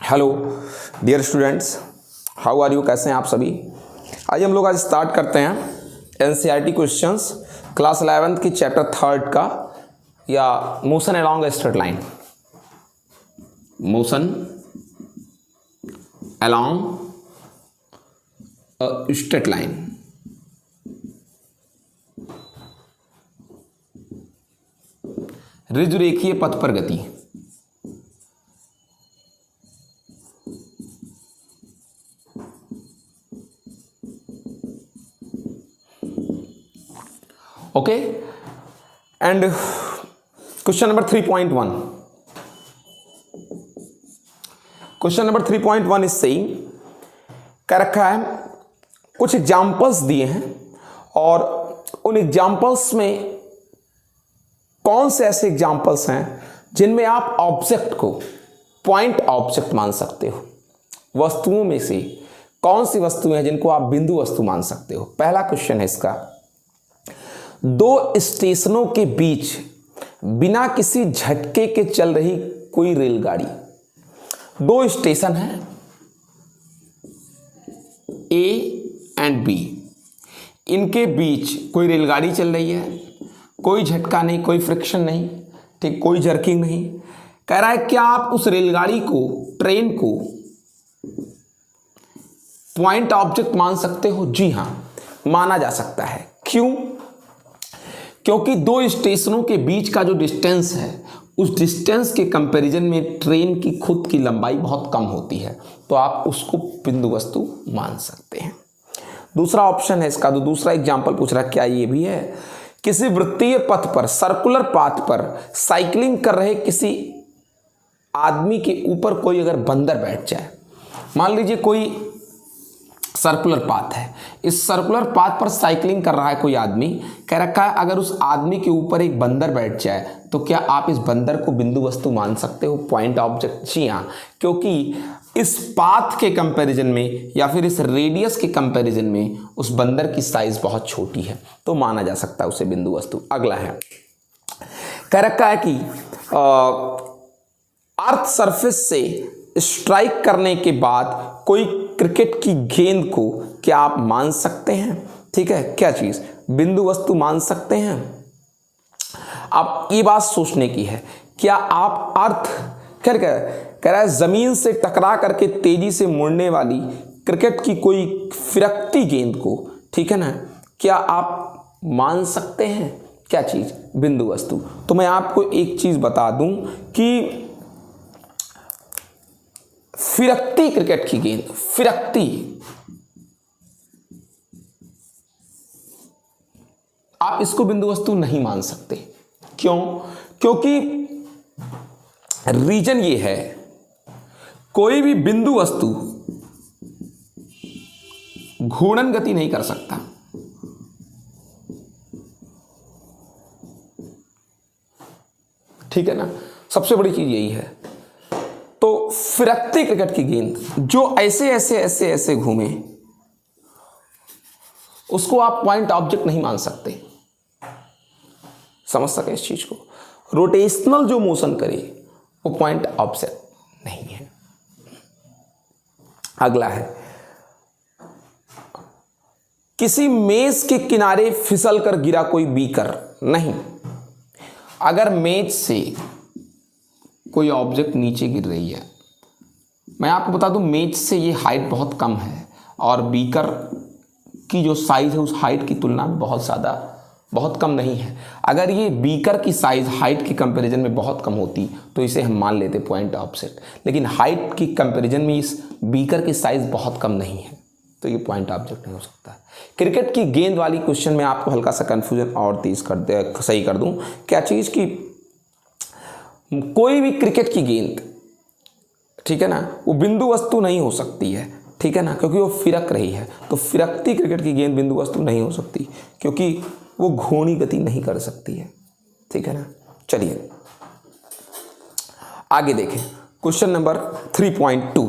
Hello dear students, how are you. कैसे हैं आप सभी। आइए हम लोग आज स्टार्ट करते हैं एनसीईआरटी क्वेश्चंस क्लास 11th की चैप्टर 3 का, या motion along a straight line. Motion along a straight line. ऋजुरेखीय पथ पर गति। Okay, and question number 3.1। Question number 3.1 is saying, कह रखा है कुछ एग्जाम्पल्स दिए हैं और उन एग्जाम्पल्स में कौन से ऐसे एग्जाम्पल्स हैं जिनमें आप ऑब्जेक्ट को पॉइंट ऑब्जेक्ट मान सकते हो। वस्तुओं में से कौन सी वस्तुएं हैं जिनको आप बिंदु वस्तु मान सकते हो। पहला क्वेश्चन है इसका, दो स्टेशनों के बीच बिना किसी झटके के चल रही कोई रेलगाड़ी। दो स्टेशन हैं ए एंड बी, इनके बीच कोई रेलगाड़ी चल रही है, कोई झटका नहीं, कोई फ्रिक्शन नहीं, ठीक, कोई जर्किंग नहीं। कह रहा है क्या आप उस रेलगाड़ी को, ट्रेन को पॉइंट ऑब्जेक्ट मान सकते हो। जी हां, माना जा सकता है। क्यों? क्योंकि दो स्टेशनों के बीच का जो डिस्टेंस है, उस डिस्टेंस के कंपैरिजन में ट्रेन की खुद की लंबाई बहुत कम होती है, तो आप उसको बिंदु वस्तु मान सकते हैं। दूसरा ऑप्शन है इसका, तो दूसरा एग्जाम्पल पूछ रहा है, क्या ये भी है, किसी वृत्तीय पथ पर, सर्कुलर पाथ पर साइकिलिंग कर रहे किसी आदमी के ऊपर कोई अगर बंदर बैठ जाए। मान लीजिए कोई सर्कुलर पाथ है, इस सर्कुलर पाथ पर साइकिलिंग कर रहा है कोई आदमी। कह रखा है अगर उस आदमी के ऊपर एक बंदर बैठ जाए तो क्या आप इस बंदर को बिंदु वस्तु मान सकते हो, पॉइंट ऑब्जेक्ट। जी हाँ, क्योंकि इस पाथ के कंपैरिजन में या फिर इस रेडियस के कंपैरिजन में उस बंदर की साइज बहुत छोटी है, तो माना जा सकता है उसे बिंदु वस्तु। अगला है, कह रखा है कि अर्थ सरफेस से स्ट्राइक करने के बाद कोई क्रिकेट की गेंद को क्या आप मान सकते हैं। ठीक है, क्या चीज बिंदु वस्तु मान सकते हैं। अब ये बात सोचने की है, क्या आप अर्थ कह रहा है जमीन से टकरा करके तेजी से मुड़ने वाली क्रिकेट की कोई फिरकती गेंद को, ठीक है ना, क्या आप मान सकते हैं, क्या चीज बिंदु वस्तु। तो मैं आपको एक चीज बता दूं कि फिरकती क्रिकेट की गेंद, फिरकती, आप इसको बिंदु वस्तु नहीं मान सकते। क्यों? क्योंकि रीजन ये है, कोई भी बिंदु वस्तु घूर्णन गति नहीं कर सकता। ठीक है ना, सबसे बड़ी चीज यही है। तो फिरकती क्रिकेट की गेंद जो ऐसे ऐसे ऐसे ऐसे घूमे, उसको आप पॉइंट ऑब्जेक्ट नहीं मान सकते। समझ सके इस चीज को। रोटेशनल जो मोशन करे वो पॉइंट ऑब्जेक्ट नहीं है। अगला है, किसी मेज के किनारे फिसल कर गिरा कोई बीकर। नहीं, अगर मेज से कोई ऑब्जेक्ट नीचे गिर रही है, मैं आपको बता दूं मेज से ये हाइट बहुत कम है और बीकर की जो साइज है उस हाइट की तुलना में बहुत कम नहीं है। अगर ये बीकर की साइज हाइट की कंपैरिजन में बहुत कम होती तो इसे हम मान लेते पॉइंट ऑब्जेक्ट, लेकिन हाइट की कंपैरिजन में इस बीकर की साइज बहुत कम नहीं है, तो ये पॉइंट ऑब्जेक्ट नहीं हो सकता। क्रिकेट की गेंद वाली क्वेश्चन में आपको हल्का सा कंफ्यूजन और तेज सही कर दूं। क्या चीज की कोई भी क्रिकेट की गेंद, ठीक है ना, वो बिंदु वस्तु नहीं हो सकती है। ठीक है ना, क्योंकि वो फिरक रही है। तो फिरकती क्रिकेट की गेंद बिंदु वस्तु नहीं हो सकती क्योंकि वो घूर्णी गति नहीं कर सकती है। ठीक है ना, चलिए आगे देखें क्वेश्चन नंबर 3.2।